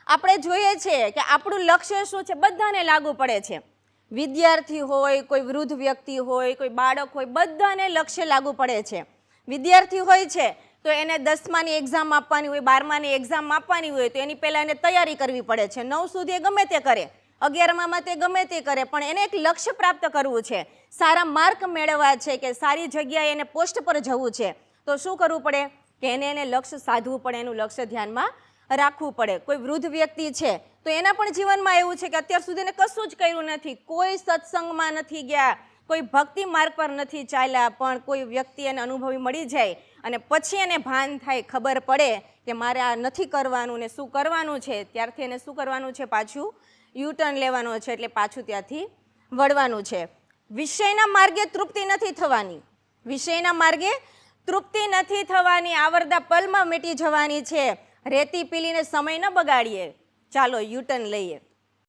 આપણે જોઈએ છીએ કે આપણું લક્ષ્ય શું છે, બધાને લાગુ પડે છે. વિદ્યાર્થી હોય, કોઈ વૃદ્ધ વ્યક્તિ હોય, કોઈ બાળક હોય, બધાને લક્ષ્ય લાગુ પડે છે. વિદ્યાર્થી હોય છે તો એને 10માની એક્ઝામ આપવાની હોય, 12માની એક્ઝામ આપવાની હોય તો એની પહેલાં એને તૈયારી કરવી પડે છે. 9 સુધી ગમે તે કરે, 11માં તે ગમે તે કરે, પણ એને એક લક્ષ્ય પ્રાપ્ત કરવું છે, સારા માર્ક મેળવવા છે કે સારી જગ્યાએ એને પોસ્ટ પર જવું છે. તો શું કરવું પડે કે એને લક્ષ્ય સાધવું પડે, એનું લક્ષ્ય ધ્યાનમાં રાખવું પડે. કોઈ વૃદ્ધ વ્યક્તિ છે તો એના પણ જીવનમાં એવું છે કે અત્યાર સુધી એને કશું જ કર્યું નથી, કોઈ સત્સંગમાં નથી ગયા, કોઈ ભક્તિ માર્ગ પર નથી ચાલ્યા, પણ કોઈ વ્યક્તિ એને અનુભવી મળી જાય અને પછી એને ભાન થાય, ખબર પડે કે મારે આ નથી કરવાનું ને શું કરવાનું છે, ત્યારથી એને શું કરવાનું છે, પાછું યુટર્ન લેવાનો છે, એટલે પાછું ત્યાંથી વળવાનું છે. વિષયના માર્ગે તૃપ્તિ નથી થવાની, વિષયના માર્ગે તૃપ્તિ નથી થવાની, આવરદા પલમાં મીટી જવાની છે. રેતી પીલીને સમય ન બગાડીએ, ચાલો યુટર્ન લઈએ.